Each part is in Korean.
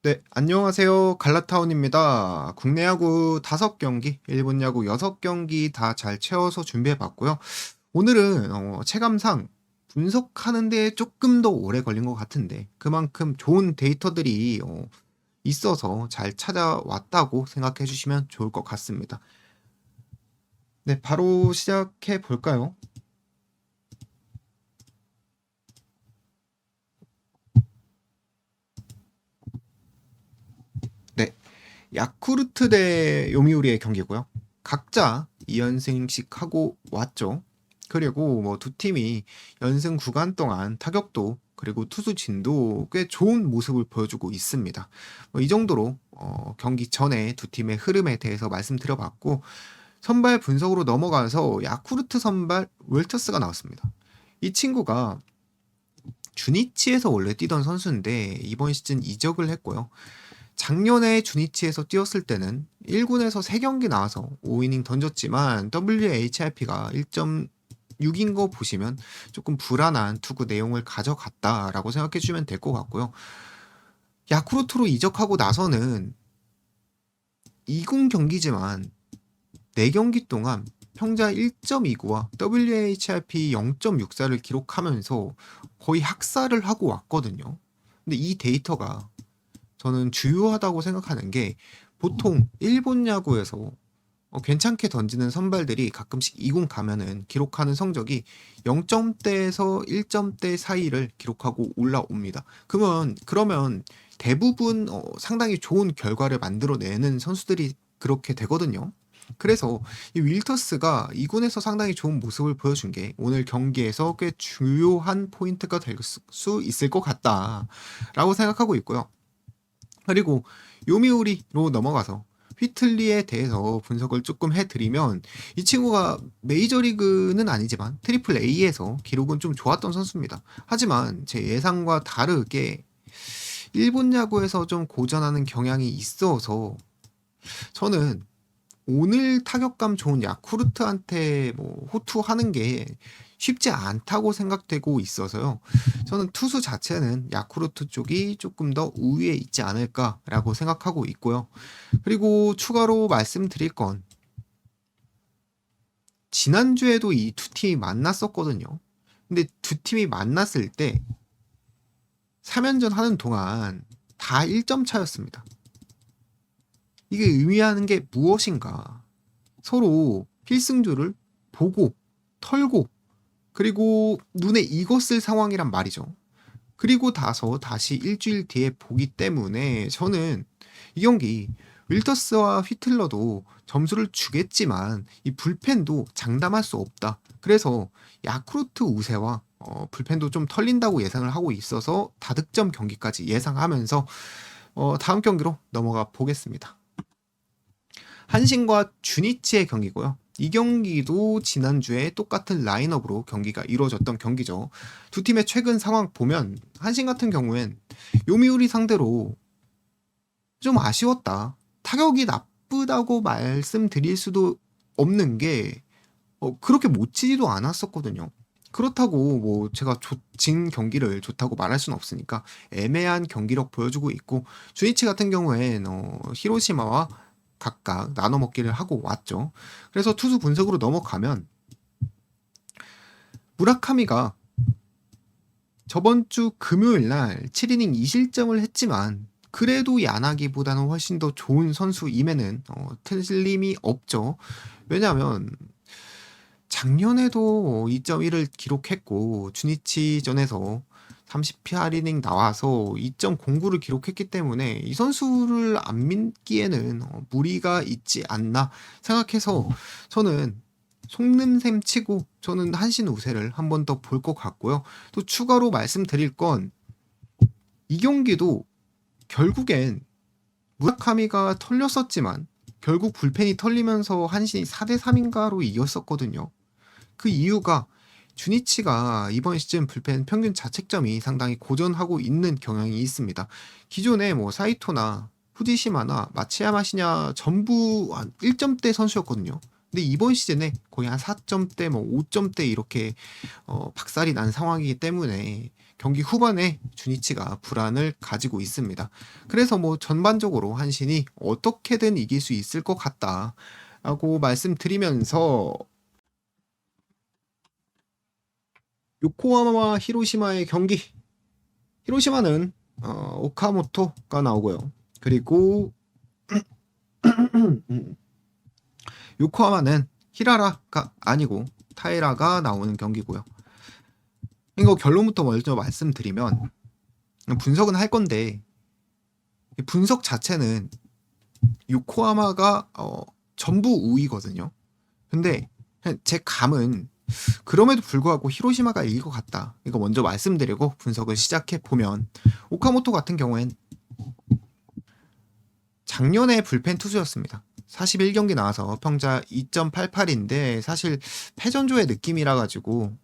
네, 안녕하세요. 갈라타운입니다. 국내 야구 5경기, 일본 야구 6경기 다 잘 채워서 준비해 봤고요. 오늘은 체감상 분석하는 데 조금 더 오래 걸린 것 같은데 그만큼 좋은 데이터들이 있어서 잘 찾아왔다고 생각해 주시면 좋을 것 같습니다. 네, 바로 시작해 볼까요? 네, 야쿠르트 대 요미우리의 경기고요. 각자 2연승씩 하고 왔죠. 그리고 뭐 두 팀이 연승 구간 동안 타격도 그리고 투수 진도 꽤 좋은 모습을 보여주고 있습니다. 이 정도로 경기 전에 두 팀의 흐름에 대해서 말씀드려봤고 선발 분석으로 넘어가서 야쿠르트 선발 웰터스가 나왔습니다. 이 친구가 주니치에서 원래 뛰던 선수인데 이번 시즌 이적을 했고요. 작년에 주니치에서 뛰었을 때는 1군에서 3경기 나와서 5이닝 던졌지만 WHIP가 1.6인 거 보시면 조금 불안한 투구 내용을 가져갔다라고 생각해 주면 될 것 같고요. 야쿠르트로 이적하고 나서는 2군 경기지만 4경기 동안 평자 1.29와 WHIP 0.64를 기록하면서 거의 학살을 하고 왔거든요. 근데 이 데이터가 저는 주요하다고 생각하는 게 보통 일본 야구에서 괜찮게 던지는 선발들이 가끔씩 2군 가면은 기록하는 성적이 0점대에서 1점대 사이를 기록하고 올라옵니다. 그러면 대부분 상당히 좋은 결과를 만들어내는 선수들이 그렇게 되거든요. 그래서 이 윌터스가 2군에서 상당히 좋은 모습을 보여준 게 오늘 경기에서 꽤 주요한 포인트가 될 수 있을 것 같다라고 생각하고 있고요. 그리고 요미우리로 넘어가서 휘틀리에 대해서 분석을 조금 해드리면 이 친구가 메이저리그는 아니지만 트리플 A에서 기록은 좀 좋았던 선수입니다. 하지만 제 예상과 다르게 일본 야구에서 좀 고전하는 경향이 있어서 저는 오늘 타격감 좋은 야쿠르트한테 뭐 호투하는 게 쉽지 않다고 생각되고 있어서요. 저는 투수 자체는 야쿠르트 쪽이 조금 더 우위에 있지 않을까라고 생각하고 있고요. 그리고 추가로 말씀드릴 건 지난주에도 이 두 팀이 만났었거든요. 근데 두 팀이 만났을 때 3연전 하는 동안 다 1점 차였습니다. 이게 의미하는 게 무엇인가? 서로 필승조를 보고 털고 그리고 눈에 익었을 상황이란 말이죠. 그리고 나서 다시 일주일 뒤에 보기 때문에 저는 이 경기 윌터스와 휘틀러도 점수를 주겠지만 이 불펜도 장담할 수 없다. 그래서 야쿠르트 우세와 불펜도 좀 털린다고 예상을 하고 있어서 다득점 경기까지 예상하면서 다음 경기로 넘어가 보겠습니다. 한신과 주니치의 경기고요. 이 경기도 지난주에 똑같은 라인업으로 경기가 이루어졌던 경기죠. 두 팀의 최근 상황 보면 한신 같은 경우엔 요미우리 상대로 좀 아쉬웠다. 타격이 나쁘다고 말씀드릴 수도 없는 게 그렇게 못 치지도 않았었거든요. 그렇다고 뭐 제가 진 경기를 좋다고 말할 수는 없으니까 애매한 경기력 보여주고 있고 주니치 같은 경우엔 히로시마와 각각 나눠 먹기를 하고 왔죠. 그래서 투수 분석으로 넘어가면 무라카미가 저번 주 금요일 날 7이닝 2실점을 했지만 그래도 야나기보다는 훨씬 더 좋은 선수임에는 틀림이 없죠. 왜냐하면 작년에도 2.1을 기록했고 주니치전에서 30PR이닝 나와서 2.09를 기록했기 때문에 이 선수를 안 믿기에는 무리가 있지 않나 생각해서 저는 속는셈 치고 저는 한신 우세를 한 번 더 볼 것 같고요. 또 추가로 말씀드릴 건 이 경기도 결국엔 무라카미가 털렸었지만 결국 불펜이 털리면서 한신이 4대3인가로 이겼었거든요. 그 이유가 주니치가 이번 시즌 불펜 평균 자책점이 상당히 고전하고 있는 경향이 있습니다. 기존에 뭐 사이토나 후지시마나 마츠야마시냐 전부 한 1점대 선수였거든요. 근데 이번 시즌에 거의 한 4점대, 뭐 5점대 이렇게 박살이 난 상황이기 때문에 경기 후반에 주니치가 불안을 가지고 있습니다. 그래서 뭐 전반적으로 한신이 어떻게든 이길 수 있을 것 같다라고 말씀드리면서 요코하마와 히로시마의 경기. 히로시마는 오카모토가 나오고요. 그리고 요코하마는 히라라가 아니고 타이라가 나오는 경기고요. 이거 결론부터 먼저 말씀드리면 분석은 할 건데 분석 자체는 요코하마가 전부 우위거든요. 근데 제 감은 그럼에도 불구하고 히로시마가 이길 것 같다. 이거 먼저 말씀드리고 분석을 시작해 보면 오카모토 같은 경우엔 작년에 불펜 투수였습니다. 41경기 나와서 평자 2.88인데 사실 패전조의 느낌이라 가지고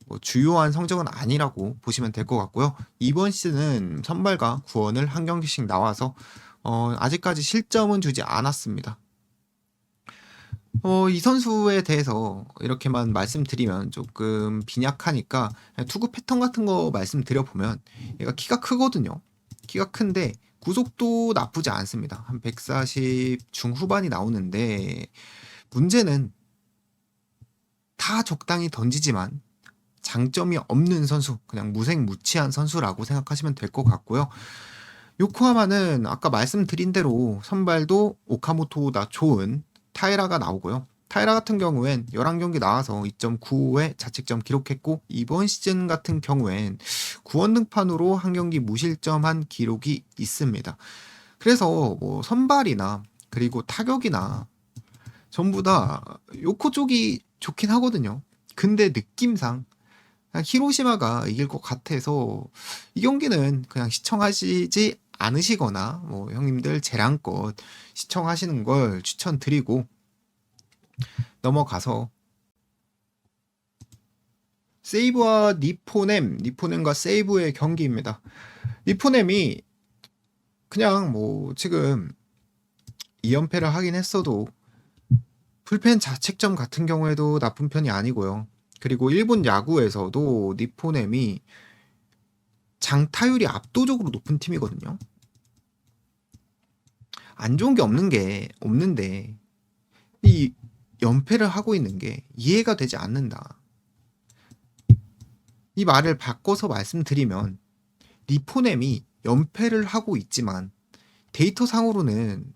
뭐 주요한 성적은 아니라고 보시면 될 것 같고요. 이번 시즌은 선발과 구원을 한 경기씩 나와서 아직까지 실점은 주지 않았습니다. 이 선수에 대해서 이렇게만 말씀드리면 조금 빈약하니까 투구 패턴 같은 거 말씀드려보면 얘가 키가 크거든요. 키가 큰데 구속도 나쁘지 않습니다. 한 140 중후반이 나오는데 문제는 다 적당히 던지지만 장점이 없는 선수, 그냥 무색무취한 선수라고 생각하시면 될 것 같고요. 요코하마는 아까 말씀드린 대로 선발도 오카모토보다 좋은 타이라가 나오고요. 타이라 같은 경우엔 11경기 나와서 2.95의 자책점 기록했고 이번 시즌 같은 경우엔 구원 등판으로 한 경기 무실점한 기록이 있습니다. 그래서 뭐 선발이나 그리고 타격이나 전부 다 요코 쪽이 좋긴 하거든요. 근데 느낌상 히로시마가 이길 것 같아서 이 경기는 그냥 시청하시지 않으시거나 뭐 형님들 재량껏 시청하시는 걸 추천드리고 넘어가서 세이브와 니포넴과 세이브의 경기입니다. 니포넴이 그냥 뭐 지금 2연패를 하긴 했어도 불펜 자책점 같은 경우에도 나쁜 편이 아니고요. 그리고 일본 야구에서도 니포넴이 장타율이 압도적으로 높은 팀이거든요. 안 좋은 게 없는데 이 연패를 하고 있는 게 이해가 되지 않는다. 이 말을 바꿔서 말씀드리면 니포넴이 연패를 하고 있지만 데이터상으로는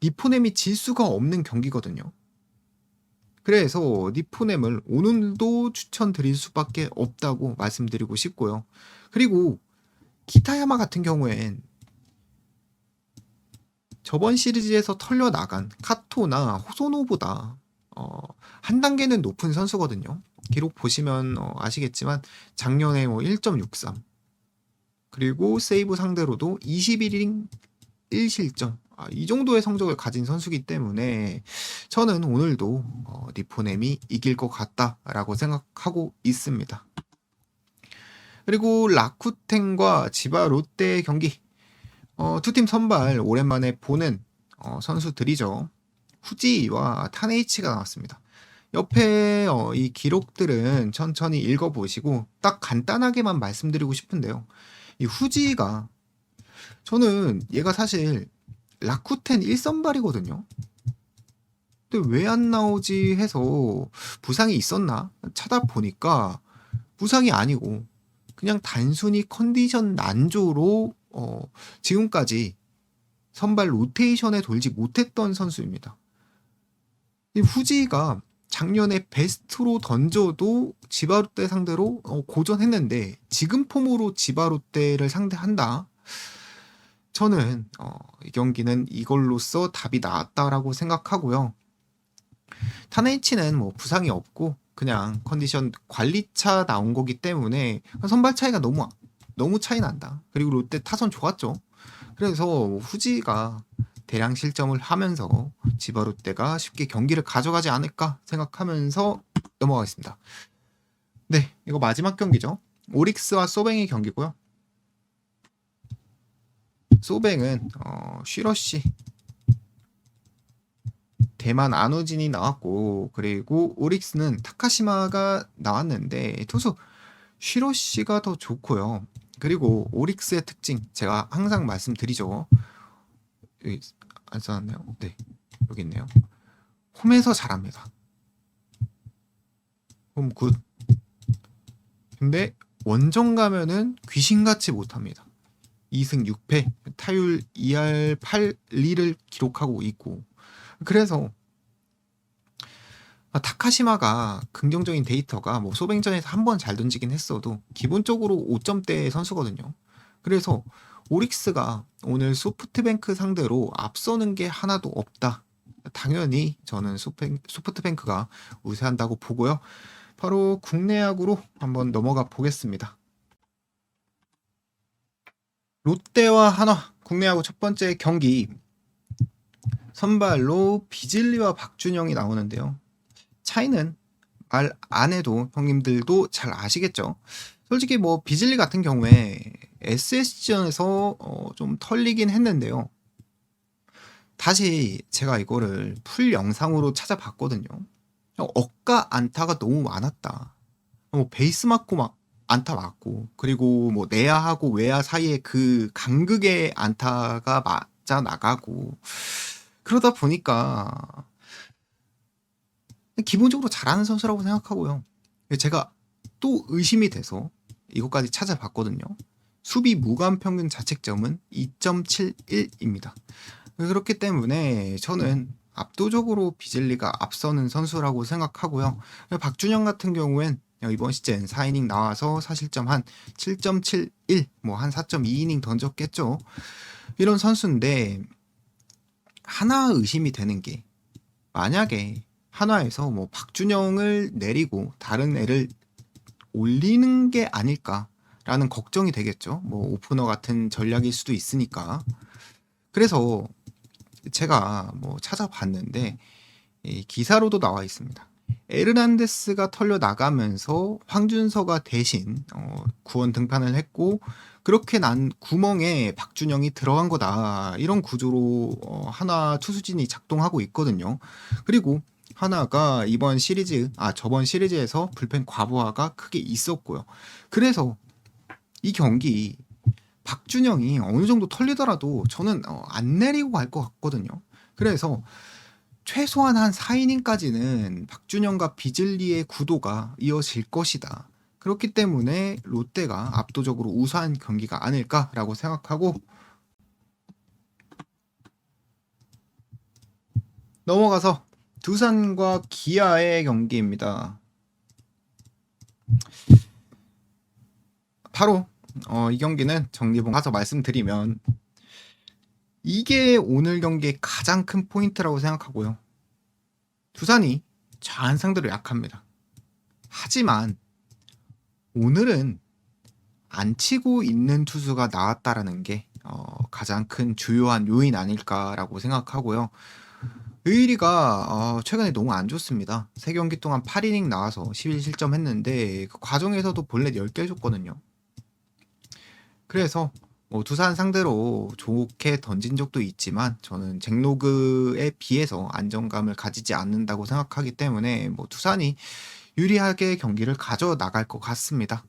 니포넴이 질 수가 없는 경기거든요. 그래서 니포넴을 오늘도 추천드릴 수밖에 없다고 말씀드리고 싶고요. 그리고 키타야마 같은 경우엔 저번 시리즈에서 털려나간 카토나 호소노보다 한 단계는 높은 선수거든요. 기록 보시면 아시겠지만 작년에 뭐 1.63 그리고 세이브 상대로도 21이닝 1실점 이 정도의 성적을 가진 선수이기 때문에 저는 오늘도 니포넴이 이길 것 같다라고 생각하고 있습니다. 그리고 라쿠텐과 지바 롯데의 경기 두 팀 선발 오랜만에 보는 선수들이죠. 후지와 타네이치가 나왔습니다. 옆에 이 기록들은 천천히 읽어보시고 딱 간단하게만 말씀드리고 싶은데요. 이 후지가 저는 얘가 사실 라쿠텐 1선발이거든요. 근데 왜 안 나오지 해서 부상이 있었나 찾아보니까 부상이 아니고 그냥 단순히 컨디션 난조로 지금까지 선발 로테이션에 돌지 못했던 선수입니다. 이 후지가 작년에 베스트로 던져도 지바롯데 상대로 고전했는데 지금 폼으로 지바롯데를 상대한다. 저는 이 경기는 이걸로써 답이 나왔다라고 생각하고요. 타네이치는 뭐 부상이 없고 그냥 컨디션 관리차 나온 거기 때문에 선발 차이가 너무 차이 난다. 그리고 롯데 타선 좋았죠. 그래서 후지가 대량 실점을 하면서 지바롯데가 쉽게 경기를 가져가지 않을까 생각하면서 넘어가겠습니다. 네, 이거 마지막 경기죠. 오릭스와 소뱅의 경기고요. 소뱅은 쉬러시 대만 안우진이 나왔고, 그리고 오릭스는 타카시마가 나왔는데 투수 쉬로 씨가 더 좋고요. 그리고 오릭스의 특징 제가 항상 말씀드리죠. 여기 안 써놨네요. 네, 여기 있네요. 홈에서 잘합니다. 홈 굿. 근데 원정 가면은 귀신같이 못합니다. 2승 6패, 타율 2할 8리를 기록하고 있고, 그래서 타카시마가 긍정적인 데이터가 뭐 소뱅전에서 한 번 잘 던지긴 했어도 기본적으로 5점대 선수거든요. 그래서 오릭스가 오늘 소프트뱅크 상대로 앞서는 게 하나도 없다. 당연히 저는 소프트뱅크가 우세한다고 보고요. 바로 국내 야구로 한번 넘어가 보겠습니다. 롯데와 한화 국내 야구 첫 번째 경기, 선발로 비질리와 박준영이 나오는데요. 차이는 말 안 해도 형님들도 잘 아시겠죠. 솔직히 뭐 비질리 같은 경우에 SSG전에서 좀 털리긴 했는데요. 다시 제가 이거를 풀 영상으로 찾아봤거든요. 억까 안타가 너무 많았다. 뭐 베이스 맞고 막 안타 맞고, 그리고 뭐 내야하고 외야 사이에 그 간극의 안타가 맞아 나가고, 그러다 보니까 기본적으로 잘하는 선수라고 생각하고요. 제가 또 의심이 돼서 이것까지 찾아봤거든요. 수비 무관 평균 자책점은 2.71입니다. 그렇기 때문에 저는 압도적으로 비질리가 앞서는 선수라고 생각하고요. 박준영 같은 경우엔 이번 시즌 4이닝 나와서 사실점 한 7.71, 뭐 한 4.2이닝 던졌겠죠. 이런 선수인데 하나 의심이 되는 게, 만약에 한화에서 뭐 박준영을 내리고 다른 애를 올리는 게 아닐까라는 걱정이 되겠죠. 뭐 오프너 같은 전략일 수도 있으니까. 그래서 제가 뭐 찾아봤는데 기사로도 나와 있습니다. 에르난데스가 털려 나가면서 황준서가 대신 구원 등판을 했고, 그렇게 난 구멍에 박준영이 들어간 거다, 이런 구조로 하나 투수진이 작동하고 있거든요. 그리고 하나가 저번 시리즈에서 불펜 과부하가 크게 있었고요. 그래서 이 경기 박준영이 어느 정도 털리더라도 저는 안 내리고 갈 것 같거든요. 그래서 최소한 한 4이닝까지는 박준영과 비즐리의 구도가 이어질 것이다. 그렇기 때문에 롯데가 압도적으로 우세한 경기가 아닐까라고 생각하고 넘어가서 두산과 기아의 경기입니다. 바로 이 경기는 정리봉 가서 말씀드리면, 이게 오늘 경기의 가장 큰 포인트라고 생각하고요. 두산이 좌한 상대로 약합니다. 하지만 오늘은 안 치고 있는 투수가 나왔다라는 게 가장 큰 주요한 요인 아닐까라고 생각하고요. 의리가 최근에 너무 안 좋습니다. 3경기 동안 8이닝 나와서 11실점 했는데 그 과정에서도 볼넷 10개 줬거든요. 그래서 뭐 두산 상대로 좋게 던진 적도 있지만 저는 잭로그에 비해서 안정감을 가지지 않는다고 생각하기 때문에 뭐 두산이 유리하게 경기를 가져 나갈 것 같습니다.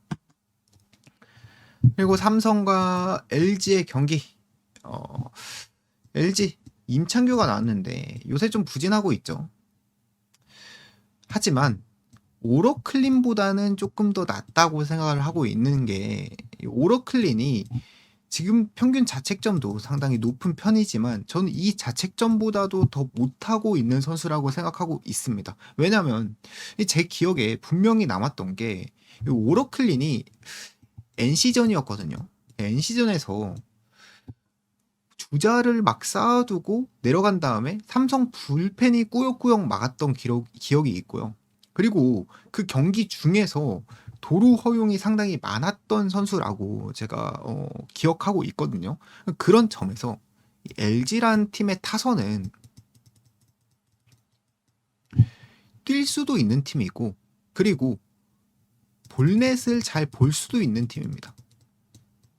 그리고 삼성과 LG의 경기, LG 임창규가 나왔는데 요새 좀 부진하고 있죠. 하지만 오러클린보다는 조금 더 낫다고 생각을 하고 있는 게, 오러클린이 지금 평균 자책점도 상당히 높은 편이지만 저는 이 자책점보다도 더 못하고 있는 선수라고 생각하고 있습니다. 왜냐면 제 기억에 분명히 남았던 게, 오러클린이 NC전이었거든요. NC전에서 주자를 막 쌓아두고 내려간 다음에 삼성 불펜이 꾸역꾸역 막았던 기억이 있고요. 그리고 그 경기 중에서 도루 허용이 상당히 많았던 선수라고 제가 기억하고 있거든요. 그런 점에서 LG란 팀의 타선은 뛸 수도 있는 팀이고, 그리고 볼넷을 잘 볼 수도 있는 팀입니다.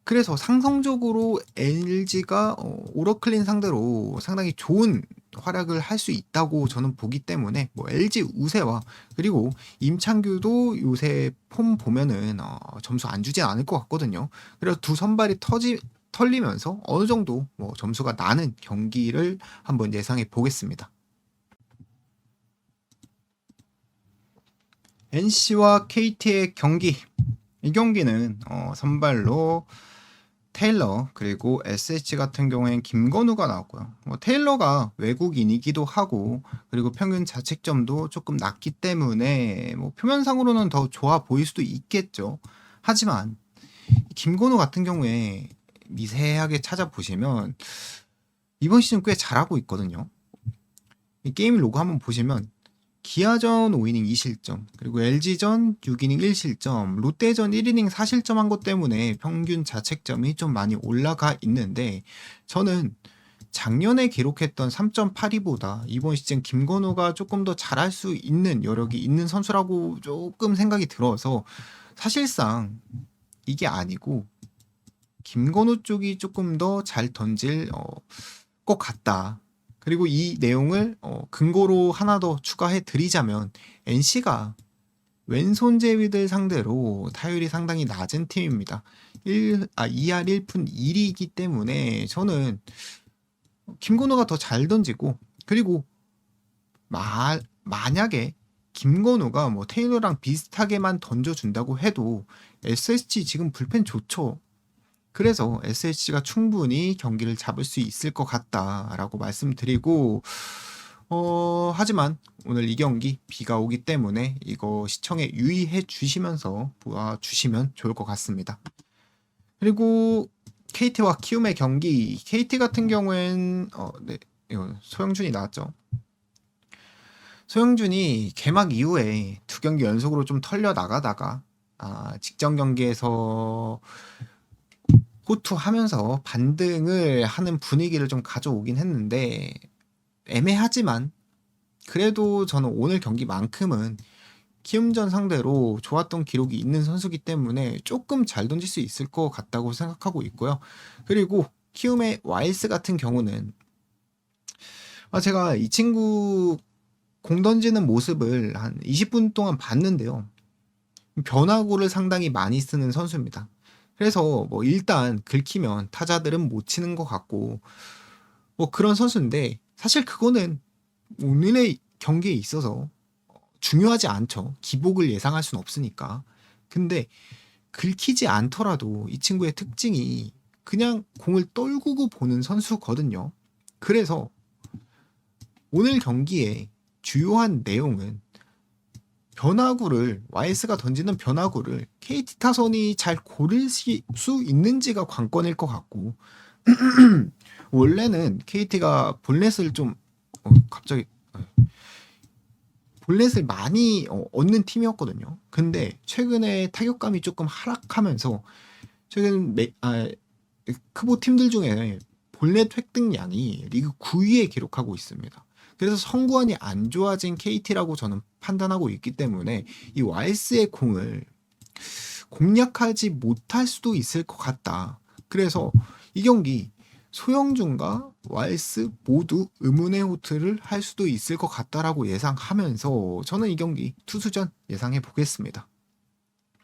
그래서 상성적으로 LG가 오러클린 상대로 상당히 좋은 활약을 할 수 있다고 저는 보기 때문에 뭐 LG 우세와 그리고 임창규도 요새 폼 보면은 점수 안 주진 않을 것 같거든요. 그래서 두 선발이 털리면서 어느 정도 뭐 점수가 나는 경기를 한번 예상해 보겠습니다. NC와 KT의 경기. 이 경기는 선발로 테일러 그리고 SH 같은 경우엔 김건우가 나왔고요. 테일러가 외국인이기도 하고 그리고 평균 자책점도 조금 낮기 때문에 뭐 표면상으로는 더 좋아 보일 수도 있겠죠. 하지만 김건우 같은 경우에 미세하게 찾아보시면 이번 시즌 꽤 잘하고 있거든요. 이 게임 로그 한번 보시면 기아전 5이닝 2실점, 그리고 LG전 6이닝 1실점, 롯데전 1이닝 4실점 한 것 때문에 평균 자책점이 좀 많이 올라가 있는데 저는 작년에 기록했던 3.82보다 이번 시즌 김건우가 조금 더 잘할 수 있는 여력이 있는 선수라고 조금 생각이 들어서 사실상 이게 아니고 김건우 쪽이 조금 더 잘 던질 것 같다. 그리고 이 내용을 근거로 하나 더 추가해 드리자면 NC가 왼손 제위들 상대로 타율이 상당히 낮은 팀입니다. 2할 1푼 1이기 때문에 저는 김건우가 더 잘 던지고 그리고 만약에 김건우가 뭐 테일러랑 비슷하게만 던져준다고 해도 SSG 지금 불펜 좋죠. 그래서 SSG가 충분히 경기를 잡을 수 있을 것 같다라고 말씀드리고 하지만 오늘 이 경기 비가 오기 때문에 이거 시청에 유의해 주시면서 보아주시면 좋을 것 같습니다. 그리고 KT와 키움의 경기 KT 같은 경우엔 네, 이거 소영준이 나왔죠. 소영준이 개막 이후에 두 경기 연속으로 좀 털려 나가다가 직전 경기에서 호투하면서 반등을 하는 분위기를 좀 가져오긴 했는데 애매하지만 그래도 저는 오늘 경기만큼은 키움전 상대로 좋았던 기록이 있는 선수기 때문에 조금 잘 던질 수 있을 것 같다고 생각하고 있고요. 그리고 키움의 와일스 같은 경우는 제가 이 친구 공 던지는 모습을 한 20분 동안 봤는데요. 변화구를 상당히 많이 쓰는 선수입니다. 그래서 뭐 일단 긁히면 타자들은 못 치는 것 같고 뭐 그런 선수인데 사실 그거는 오늘의 경기에 있어서 중요하지 않죠. 기복을 예상할 수는 없으니까. 근데 긁히지 않더라도 이 친구의 특징이 그냥 공을 떨구고 보는 선수거든요. 그래서 오늘 경기에 주요한 내용은 YS가 던지는 변화구를 KT 타선이 잘 고를 수 있는지가 관건일 것 같고 원래는 KT가 볼넷을 좀 갑자기 볼넷을 많이 얻는 팀이었거든요. 근데 최근에 타격감이 조금 하락하면서 최근 크보 팀들 중에 볼넷 획득량이 리그 9위에 기록하고 있습니다. 그래서 선구안이 안 좋아진 KT라고 저는 판단하고 있기 때문에 이 YS의 공을 공략하지 못할 수도 있을 것 같다. 그래서 이 경기 소영준과 YS 모두 의문의 호투를 할 수도 있을 것 같다라고 예상하면서 저는 이 경기 투수전 예상해 보겠습니다.